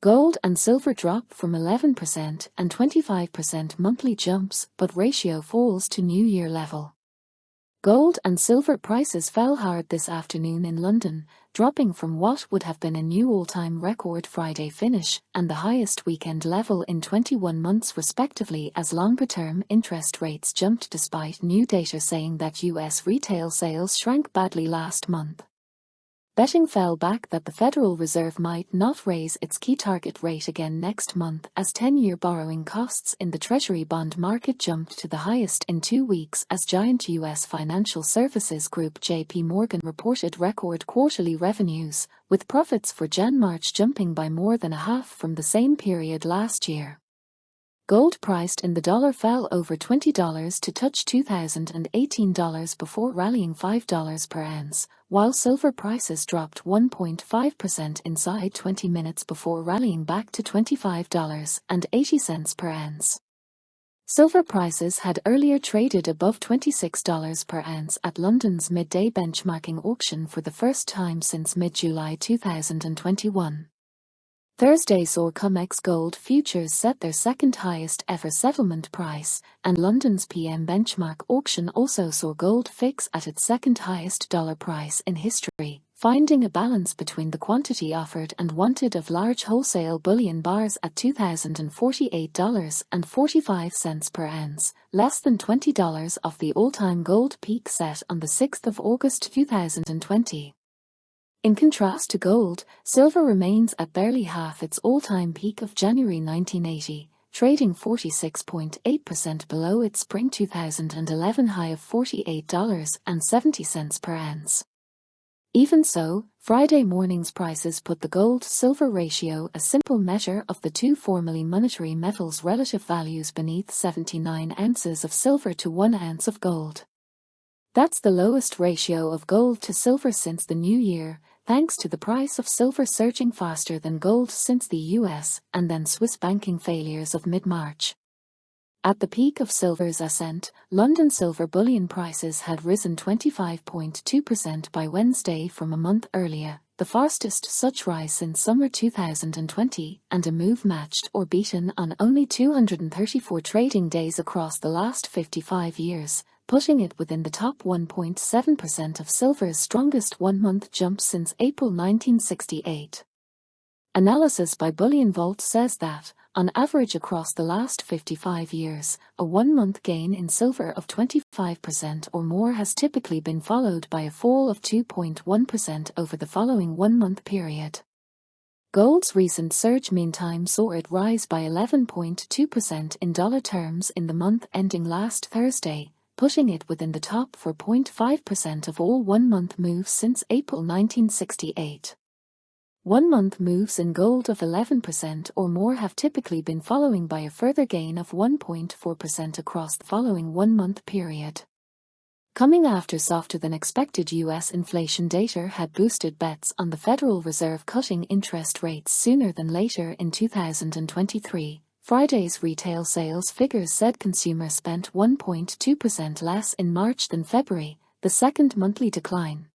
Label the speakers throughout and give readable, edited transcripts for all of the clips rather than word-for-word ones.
Speaker 1: Gold and silver drop from 11% and 25% monthly jumps, but ratio falls to New Year level. Gold and silver prices fell hard this afternoon in London, dropping from what would have been a new all-time record Friday finish and the highest weekend level in 21 months respectively as longer-term interest rates jumped despite new data saying that US retail sales shrank badly last month. Betting fell back that the Federal Reserve might not raise its key target rate again next month as 10-year borrowing costs in the Treasury bond market jumped to the highest in 2 weeks as giant U.S. financial services group J.P.Morgan reported record quarterly revenues, with profits for Jan-March jumping by more than a half from the same period last year. Gold priced in the dollar fell over $20 to touch $2,018 before rallying $5 per ounce, while silver prices dropped 1.5% inside 20 minutes before rallying back to $25.80 per ounce. Silver prices had earlier traded above $26 per ounce at London's midday benchmarking auction for the first time since mid-July 2021. Thursday saw COMEX gold futures set their second highest ever settlement price, and London's PM benchmark auction also saw gold fix at its second highest dollar price in history, finding a balance between the quantity offered and wanted of large wholesale bullion bars at $2,048.45 per ounce, less than $20 off the all-time gold peak set on the 6th of August 2020. In contrast to gold, silver remains at barely half its all-time peak of January 1980, trading 46.8% below its spring 2011 high of $48.70 per ounce. Even so, Friday morning's prices put the gold-silver ratio, a simple measure of the two formally monetary metals' relative values, beneath 79 ounces of silver to 1 ounce of gold. That's the lowest ratio of gold to silver since the new year, thanks to the price of silver surging faster than gold since the US and then Swiss banking failures of mid-March. At the peak of silver's ascent, London silver bullion prices had risen 25.2% by Wednesday from a month earlier, the fastest such rise since summer 2020, and a move matched or beaten on only 234 trading days across the last 55 years. Putting it within the top 1.7% of silver's strongest one-month jump since April 1968. Analysis by Bullion Vault says that, on average across the last 55 years, a one-month gain in silver of 25% or more has typically been followed by a fall of 2.1% over the following one-month period. Gold's recent surge meantime saw it rise by 11.2% in dollar terms in the month ending last Thursday, putting it within the top 4.5% of all one-month moves since April 1968. One-month moves in gold of 11% or more have typically been following by a further gain of 1.4% across the following one-month period. Coming after softer-than-expected U.S. inflation data had boosted bets on the Federal Reserve cutting interest rates sooner than later in 2023. Friday's retail sales figures said consumers spent 1.2% less in March than February, the second monthly decline.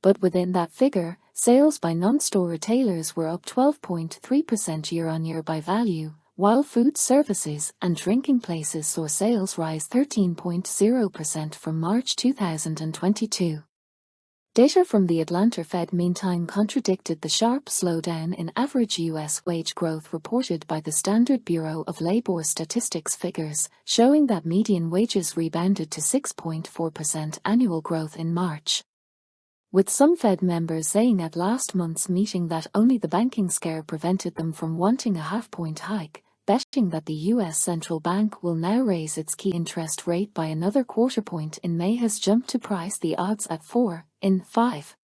Speaker 1: But within that figure, sales by non-store retailers were up 12.3% year-on-year by value, while food services and drinking places saw sales rise 13.0% from March 2022. Data from the Atlanta Fed meantime contradicted the sharp slowdown in average U.S. wage growth reported by the Standard Bureau of Labor Statistics figures, showing that median wages rebounded to 6.4% annual growth in March. With some Fed members saying at last month's meeting that only the banking scare prevented them from wanting a half-point hike, betting that the U.S. central bank will now raise its key interest rate by another quarter point in May has jumped to price the odds at 4 in 5.